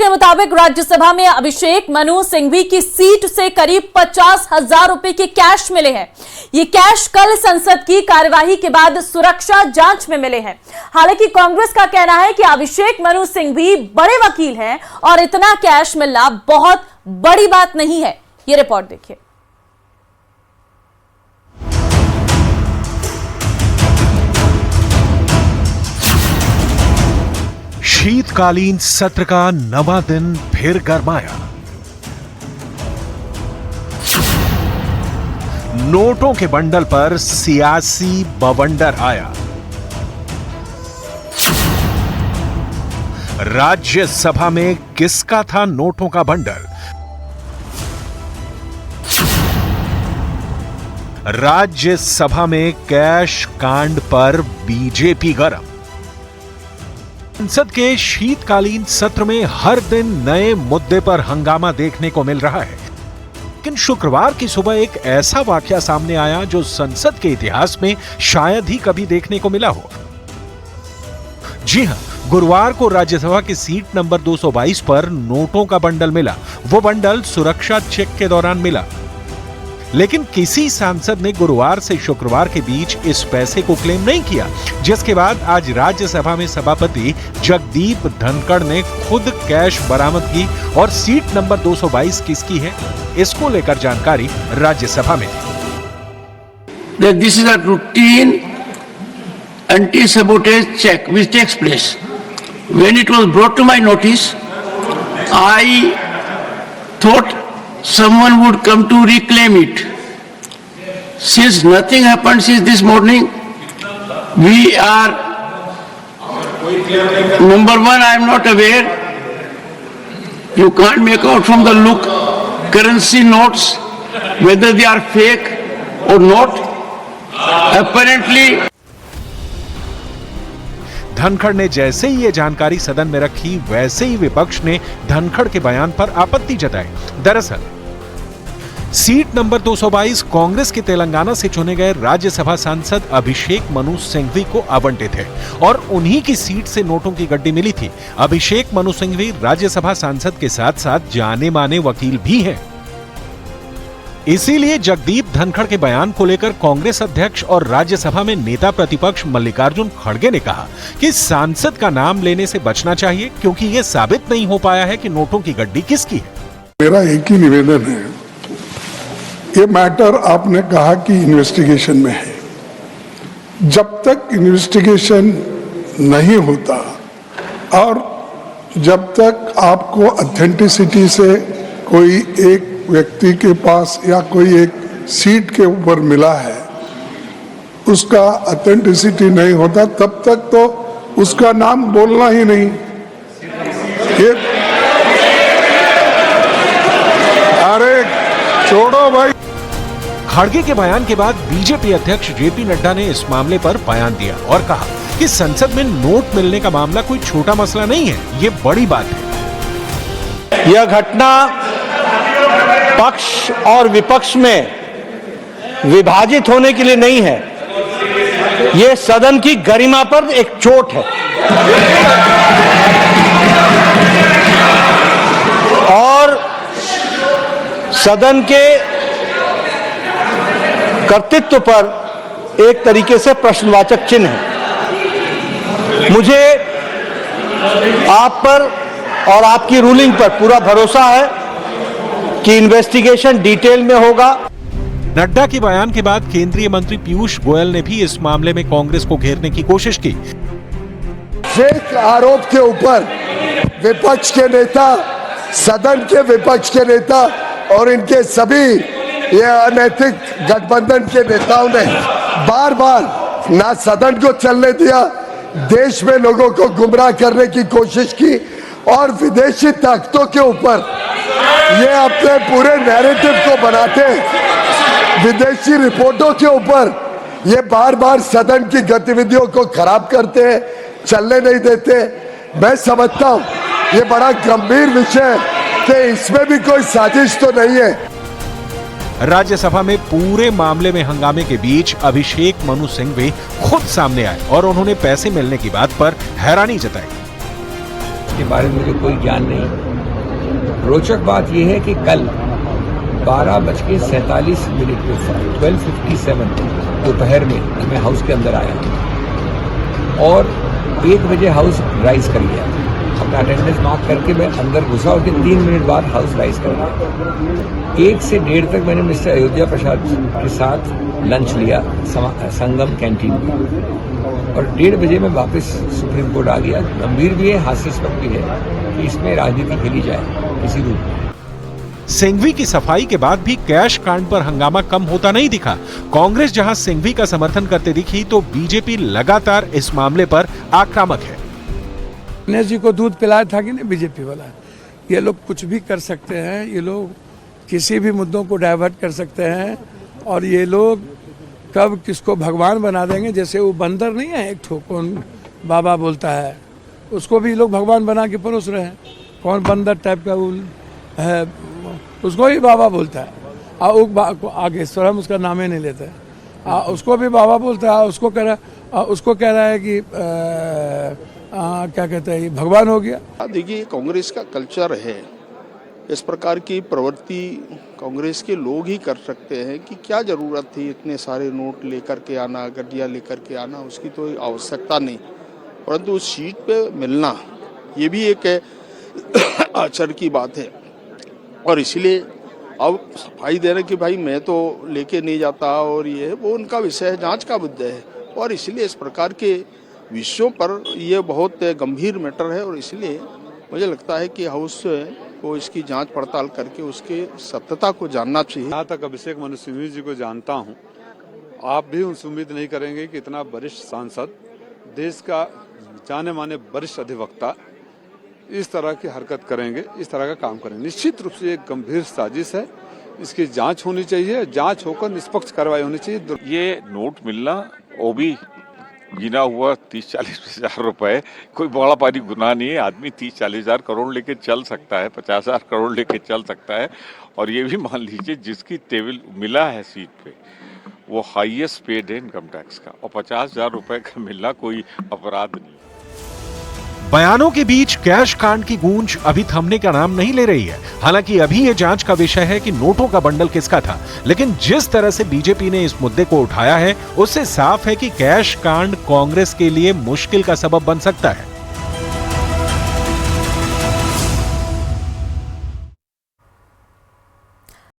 के मुताबिक राज्यसभा में अभिषेक मनु सिंघवी की सीट से करीब 50,000 रुपए के कैश मिले हैं। ये कैश कल संसद की कार्यवाही के बाद सुरक्षा जांच में मिले हैं। हालांकि कांग्रेस का कहना है कि अभिषेक मनु सिंघवी बड़े वकील हैं और इतना कैश मिलना बहुत बड़ी बात नहीं है। ये रिपोर्ट देखिए। शीतकालीन सत्र का नवा दिन फिर गरमाया। नोटों के बंडल पर सियासी बवंडर आया। राज्यसभा में किसका था नोटों का बंडल? राज्यसभा में कैश कांड पर बीजेपी गरम। संसद के शीतकालीन सत्र में हर दिन नए मुद्दे पर हंगामा देखने को मिल रहा है, लेकिन शुक्रवार की सुबह एक ऐसा वाकया सामने आया जो संसद के इतिहास में शायद ही कभी देखने को मिला हो। जी हां, गुरुवार को राज्यसभा की सीट नंबर 222 पर नोटों का बंडल मिला। वो बंडल सुरक्षा चेक के दौरान मिला, लेकिन किसी सांसद ने गुरुवार से शुक्रवार के बीच इस पैसे को क्लेम नहीं किया, जिसके बाद आज राज्यसभा में सभापति जगदीप धनखड़ ने खुद कैश बरामद की और सीट नंबर 222 किसकी है, इसको लेकर जानकारी राज्यसभा में दी। This is a routine anti-sabotage check which takes place. When it was brought to my notice, I thought someone would come to reclaim it. Since nothing happened since this morning, we are, number one, I am not aware. You can't make out from the look currency notes whether they are fake or not. Apparently, Dhankhar ने जैसे ही ये जानकारी सदन में रखी, वैसे ही विपक्ष ने धनखड़ के बयान पर आपत्ति जताई। दरअसल सीट नंबर 222 कांग्रेस के तेलंगाना से चुने गए राज्यसभा सांसद अभिषेक मनु सिंघवी को आवंटित है और उन्हीं की सीट से नोटों की गड्डी मिली थी। अभिषेक मनु सिंघवी राज्यसभा सांसद के साथ साथ जाने माने वकील भी हैं। इसीलिए जगदीप धनखड़ के बयान को लेकर कांग्रेस अध्यक्ष और राज्यसभा में नेता प्रतिपक्ष मल्लिकार्जुन खड़गे ने कहा कि सांसद का नाम लेने से बचना चाहिए, क्योंकि यह साबित नहीं हो पाया है कि नोटों की गड्डी किसकी है। मेरा एक ही निवेदन है, ये मैटर आपने कहा कि इन्वेस्टिगेशन में है, जब तक इन्वेस्टिगेशन नहीं होता और जब तक आपको ऑथेंटिसिटी से कोई एक व्यक्ति के पास या कोई एक सीट के ऊपर मिला है, उसका ऑथेंटिसिटी नहीं होता, तब तक तो उसका नाम बोलना ही नहीं। ये अरे छोड़ो भाई। खड़गे के बयान के बाद बीजेपी अध्यक्ष जेपी नड्डा ने इस मामले पर बयान दिया और कहा कि संसद में नोट मिलने का मामला कोई छोटा मसला नहीं है, ये बड़ी बात है। यह घटना पक्ष और विपक्ष में विभाजित होने के लिए नहीं है, यह सदन की गरिमा पर एक चोट है और सदन के कर्तृत्व पर एक तरीके से प्रश्नवाचक चिन्ह है। मुझे आप पर और आपकी रूलिंग पर पूरा भरोसा है कि इन्वेस्टिगेशन डिटेल में होगा। नड्डा के बयान के बाद केंद्रीय मंत्री पीयूष गोयल ने भी इस मामले में कांग्रेस को घेरने की कोशिश की। फेक आरोप के ऊपर विपक्ष के नेता, सदन के विपक्ष के नेता और इनके सभी ये अनैतिक गठबंधन के नेताओं ने बार बार ना सदन को चलने दिया, देश में लोगों को गुमराह करने की कोशिश की और विदेशी ताकतों के ऊपर ये अपने पूरे नैरेटिव को बनाते, विदेशी रिपोर्टों के ऊपर ये बार बार सदन की गतिविधियों को खराब करते हैं, चलने नहीं देते। मैं समझता हूं ये बड़ा गंभीर विषय है कि इसमें भी कोई साजिश तो नहीं है। राज्यसभा में पूरे मामले में हंगामे के बीच अभिषेक मनु सिंघवी खुद सामने आए और उन्होंने पैसे मिलने की बात पर हैरानी जताई। के बारे में मुझे कोई ज्ञान नहीं। रोचक बात यह है कि कल 12:47 पे 12:57 दोपहर में मैं हाउस के अंदर आया और 1 बजे हाउस राइज कर गया। अपना अटेंडेंस मार्क करके मैं अंदर घुसा और 3 मिनट बाद हाउस राइज कर गया। 1 से 1:30 तक मैंने मिस्टर अयोध्या प्रसाद के साथ लंच लिया संगम कैंटीन में और 1:30 बजे मैं वापस सुप्रीम कोर्ट आ गया। गंभीर भी है, हास्यास्पद भी है कि इसमें राजनीति खेली जाए किसी रूप में। सिंघवी की सफाई के बाद भी कैश कांड पर हंगामा कम होता नहीं दिखा। कांग्रेस जहां सिंघवी का समर्थन करते दिखी तो बीजेपी लगातार इस मामले पर आक्रामक है। गणेश जी को दूध पिलाया था कि नहीं बीजेपी वाला। ये लोग कुछ भी कर सकते हैं, ये लोग किसी भी मुद्दों को डाइवर्ट कर सकते हैं और ये लोग कब किसको भगवान बना देंगे। जैसे वो बंदर नहीं है, एक कौन बाबा बोलता है, उसको भी लोग भगवान बना के परोस रहे हैं। कौन बंदर टाइप का वो है, उसको ही बाबा बोलता है। आगे हम उसका नाम ही नहीं लेते, उसको भी बाबा बोलता है। उसको कह रहा है कि क्या कहते हैं, भगवान हो गया। देखिए, कांग्रेस का कल्चर है, इस प्रकार की प्रवृत्ति कांग्रेस के लोग ही कर सकते हैं कि क्या जरूरत थी इतने सारे नोट लेकर के आना, गड्डियाँ लेकर के आना, उसकी तो आवश्यकता नहीं। परंतु उस सीट पे मिलना ये भी एक आश्चर्य की बात है और इसलिए अब सफाई देने कि भाई मैं तो लेके नहीं जाता और ये वो उनका विषय है, जांच का मुद्दा है और इसलिए इस प्रकार के विषयों पर ये बहुत गंभीर मैटर है और इसलिए मुझे लगता है कि हाउस को इसकी जांच पड़ताल करके उसके सत्यता को जानना चाहिए। यहाँ तक अभिषेक मनु सिंघवी जी को जानता हूँ, आप भी उनसे उम्मीद नहीं करेंगे कि इतना वरिष्ठ सांसद, देश का जाने माने वरिष्ठ अधिवक्ता इस तरह की हरकत करेंगे, इस तरह का काम करेंगे। निश्चित रूप से एक गंभीर साजिश है, इसकी जांच होनी चाहिए, जांच होकर निष्पक्ष कार्रवाई होनी चाहिए। ये नोट मिलना वो भी गिना हुआ 30-40 हजार रुपए कोई बड़ा भारी गुनाह नहीं है। आदमी 30-40 हजार करोड़ लेके चल सकता है, 50 हजार करोड़ लेके चल सकता है। और ये भी मान लीजिए जिसकी टेबल मिला है सीट पे वो हाईएस्ट पेड है इनकम टैक्स का और 50,000 रुपए का मिलना कोई अपराध नहीं। बयानों के बीच कैश कांड की गूंज अभी थमने का नाम नहीं ले रही है। हालांकि अभी यह जांच का विषय है कि नोटों का बंडल किसका था, लेकिन जिस तरह से बीजेपी ने इस मुद्दे को उठाया है उससे साफ है कि कैश कांड कांग्रेस के लिए मुश्किल का सबब बन सकता है।